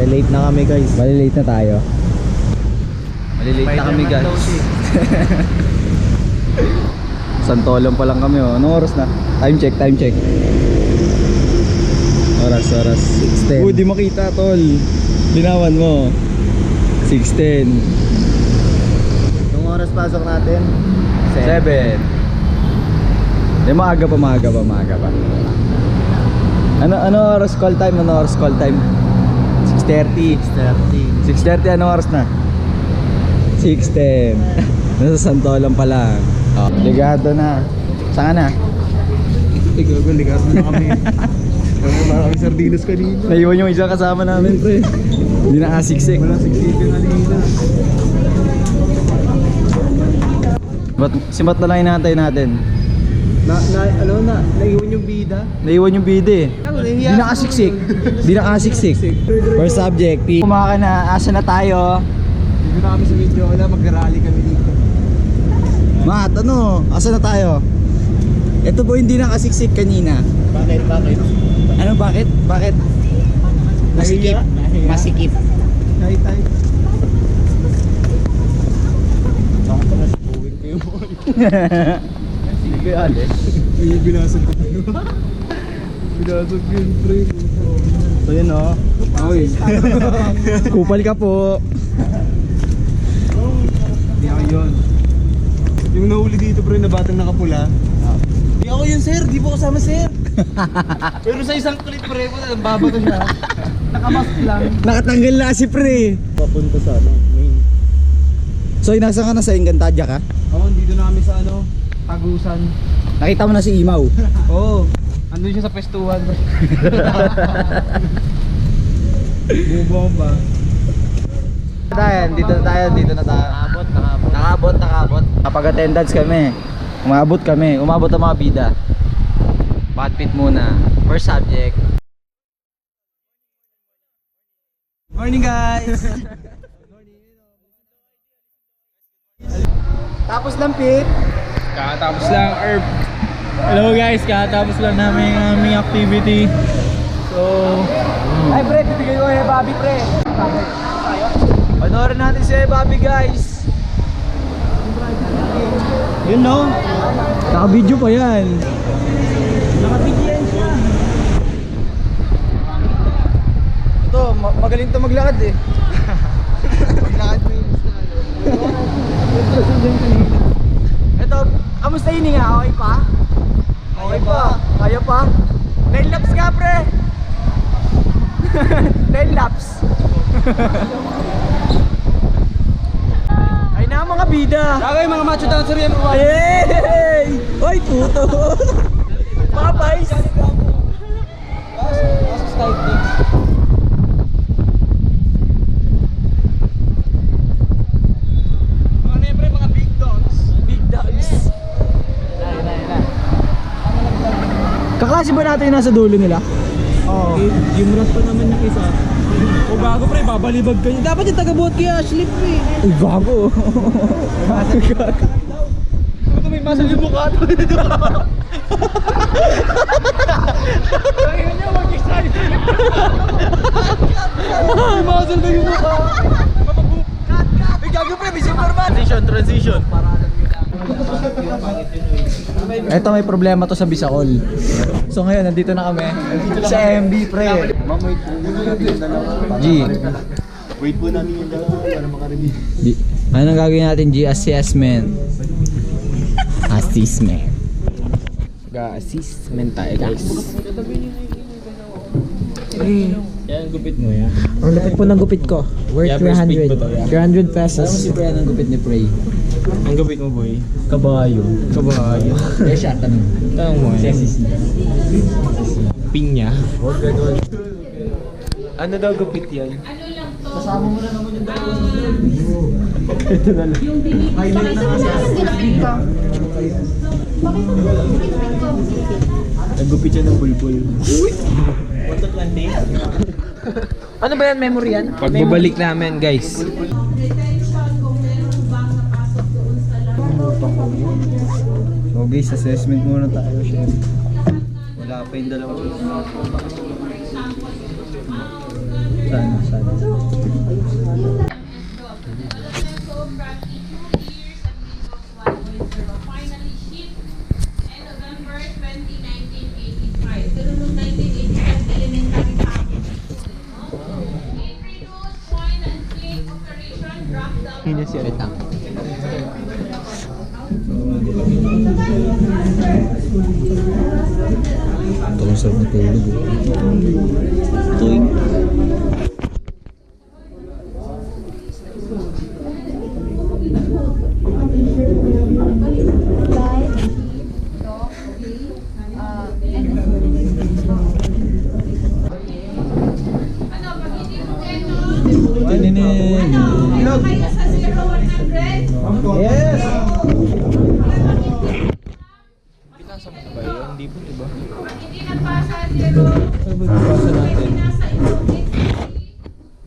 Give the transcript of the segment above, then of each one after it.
Malilate na kami guys. Malilate na tayo. Malilate na kami guys. Santolan pa lang kami oh. Anong oras na? Time check, time check. Oras 6:10. Uy, di makita tol. Linawan mo. 6:10. Anong oras pasok natin? 7. Di maaga pa. Ano oras call time? Ano oras call time? 6:30. 6:30 anong oras na? 6:10. Nasa Santolan pa lang. Oh, ligado na. Saan na? Ligado na kami. Parang kami sardinas kanina. Naiwan yung isang kasama namin, pre. Hindi na kasiksik. Walang siksikin kanina. Si Matt na lang inantay natin. Naiwan yung bida. Naiwan yung bida eh. Hindi nakasiksik. Hindi nakasiksik. First subject. Kumaka na. Asa na tayo? Dito na kami sa video. Mag-rally kami dito. Matt, ano? Asa na tayo? Ito po hindi nakasiksik kanina. Bakit? Ano bakit? Bakit? Masikip. Masikip. Tay. Bakit na sipuin ko yung boy? Sige, Alex. Ay, binasag ko yun. Binasag yun, pre. So yun o. Oy. Kupal ka po. Hindi ako yun. Yung nahuli dito, pre, na batang nakapula. Hindi ako yun, sir. Di po kasama, sir. Pero sa isang clip, pre, ang babato siya. Nakamask lang. Nakatanggal na si pre. Papunta sa main. So nasa ka na sa Encantadia ka? Oo, dito na kami sa Tagusan. Nakita mo na si Imaw. Oo. Andun siya sa pestuhan. Bumomba. Dito na tayo. Nakabot. Kapag attendance kami, umabot ang mga bida. Batpit muna. First subject. Morning, guys. Tapos ng pit. Kakatapos lang, Herb. Hello guys, kakatapos lang namin ang aming activity. So, Ay pre, bibigay ko kay Bobby pre. Panoorin natin si Bobby guys. yun no? Naka-video pa yan. Nakabigyan yan siya. Ito, magaling to maglakad eh. Maglakad mo yun sa Ito, kamusta yun nga? Okay pa? Okay pa? Kaya pa? 10 laps ka pre! 10 laps! Ay na mga bida! Tagay mga macho dancer yan. Yay! Oy puto! Mga boys! Mga big dogs. Big dogs. Kaklase ba natin yung nasa dulo nila? Oo. Gimras pa naman yung isa. O bago pre, babalibag ka niya. Dapat yung taga-buhat kaya slip eh. Uy, gago! Ito may masal yung mukha ito. Kaya niya mag-excited. May masal ba yung mukha? Uy, gago pre, may Superman! Transition. Eto may problema to sa Bisacol. So ngayon nandito na kami sa MB pre. G. Wait po namin yung dalawa para makareview. Anong gagawin natin G? Assessment. Assessment tayo guys. Yan, gupit mo yan. Ang lupit po ng gupit ko. Worth Yeah, first pick 300. ba to? Yeah. 300 Alam mo pesos. si Pre ang gupit ni Prey? Ang gupit mo boy. Kabayo. Kabayo. Eh siya, tanong. Tanong mo yan. Sexy. Pinya. Ano daw gupit yan? Kasama mo na naman yung dalawa. Ito na lang. Highlight na kasi. Nagupit siya ng bulbul. Ano ba yan? Memory yan? Pagbabalik namin guys. So guys, assessment muna tayo chef. Wala pa yung dalawa. Sana. Finally shipped in November 20, 1985. So, noong 1985, elementary pa ako. Introduce point and click operation drop down. Ito ang sarap na tulog. Tuwing. Ano, pag hindi mo gano'n, Aninin. ano kayo sa 0-100? Yes! Pag hindi nagpasa 0, hindi nasa imong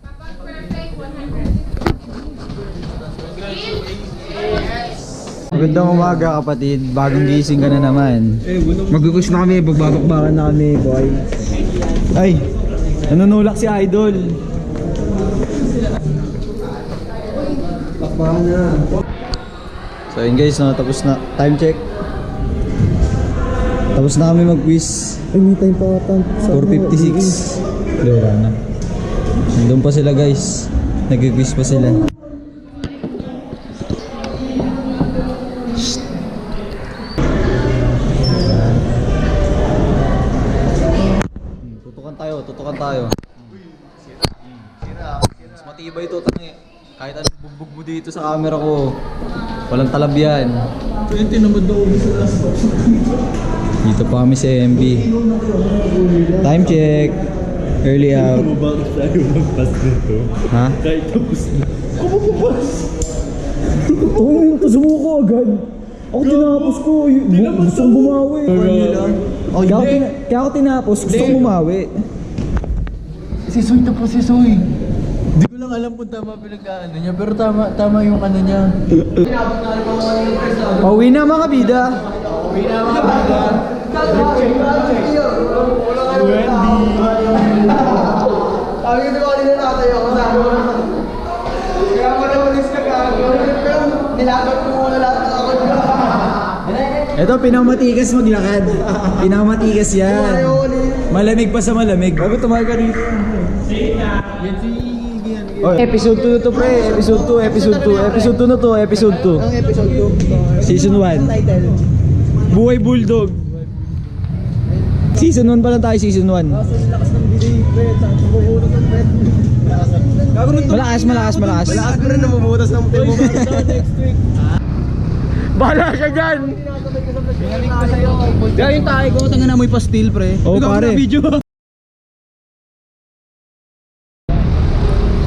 kapag perfect 100. Magandang umaga kapatid. Bagong gising ka na naman. Magkukus na kami, bagbabakbakan na kami, boy. Ay! Nanunulak si Idol. Bakbakan na. So yun guys, no, tapos na. Time check. Tapos na kami mag-quiz. Ay, may time pa ata. 4:56. Hindi, wala na. Nandun pa sila guys. Nag-quiz pa sila. Tutukan tayo. Mas matibay ito, tangi. Kahit anong bugbog mo dito sa camera ko, walang talab yan. 20 naman daw sila. Dito pa kami sa MB. Time check. Early out. Bakit tayo magpas nito? Ha? Kahit tapos na. Oo, sumuko agad. Ako tinapos ko. Gusto kong bumawi. Kaya ako tinapos. Gusto kong bumawi. Si Soy to po si Soy. Hindi ko lang alam kung tama pinagkaano niya, pero tama yung ano niya. Pauwi na mga bida. Sabi ko kanina nakatayo ako sa ako. Kaya mo naman pero nilagot ko muna lahat ng ako. Ito, pinakamatigas maglakad. Pinakamatigas yan. Malamig pa sa malamig. Bago tumaga dito. Episode 2 na to pre. Episode 2, episode 2. Episode 2 na to, episode 2. Ang episode 2. Season 1. Title. Buhay Bulldog. Season 1 pa lang tayo, season 1. Lakas ng bilig, Fred. Saan bumubutas ng Fred? Malakas. Malakas ko rin namumutas ng temo. Next week. Bahala siya dyan! Kaya yung tayo ko, tanga na mo yung pastil, pre. Oo, pare.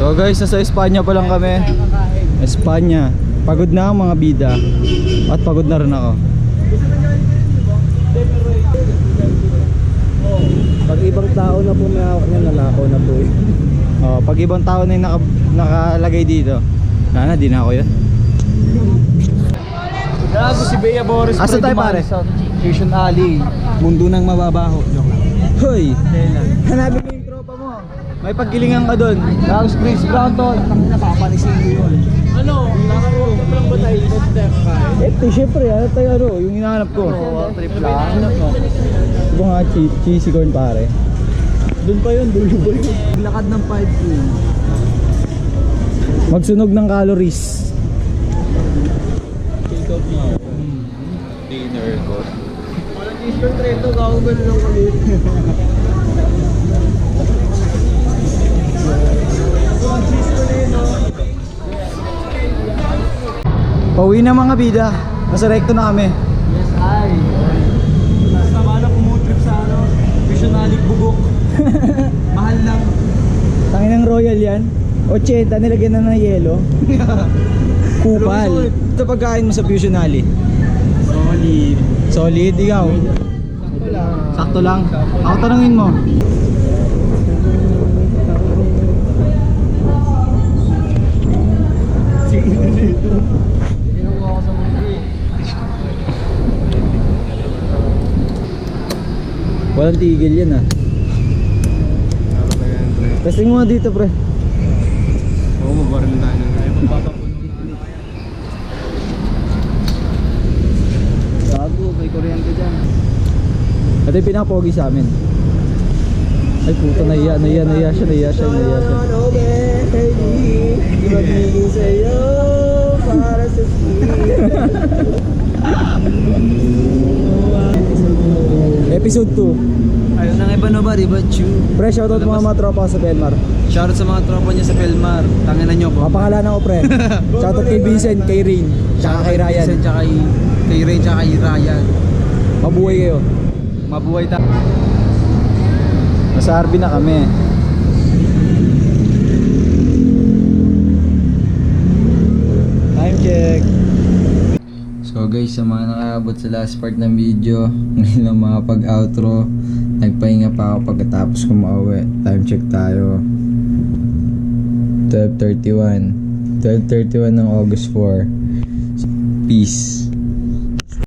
So guys, nasa Espanya pa lang kami. Espanya. Pagod na ang mga bida. At pagod na rin ako. Pag ibang tao na po may hawak niya, nanakaw na po eh. Oh, pag ibang tao na yung nakalagay dito. Na, di na ako yun. Grabe si Bea Boris. Asa tayo pare? Fusion Alley. Mundo ng mababaho. Joke lang. Hoy! Hanapin mo yung tropa mo. May pagkilingan ka doon. Tapos Chris Brown to. Napapanisin ko yun. Ano? Lang ba tayo? Syempre, ano tayo ano? Yung hinahanap ko. Trip lang. Ito nga, cheesy corn pare. Doon pa yun, dulo ba yun? Lakad ng 5K. Magsunog ng calories. Dinner ko. Walang t-shirt reto, kako gano'n lang kami. Pauwi na mga bida. Nasa recto na kami. Yes, ay. Sama na pumutrip sa ano, Fusion Alley Bugok. Mahal lang. Tangin ng Royal yan. 80, nilagyan na ng yelo. Kupal. Ito pagkain mo sa Fusion Alley. Solid. Solid, ikaw. Sakto lang. Ako tanungin mo. Walang tigil yan ah. Testing mo nga dito, pre. Oo, mabaril tayo na. Ay, magpapapuno na. Gago, may kuryente dyan. Ito yung pinaka-pogi sa amin. Ay puta, nahiya siya. Di magiging sa'yo para sa Episode 2. Ayun ang iba na ba, di ba? Pre, shoutout mga tropa ko sa Belmar. Shoutout sa mga tropa niya sa Belmar. Tanginan nyo po. Papakalanan ko, pre. Shoutout kay Vincent, kay Rain, tsaka kay Ryan. Vincent, tsaka kay Ray, tsaka kay Ryan. Mabuhay kayo. Mabuhay tayo. Nasa RB na kami. Time check. So guys, sa mga nakaabot sa last part ng video, ngayon lang mga pag-outro. Nagpahinga pa ako pagkatapos ko mauwi. Time check tayo. 12:31 ng August 4. Peace.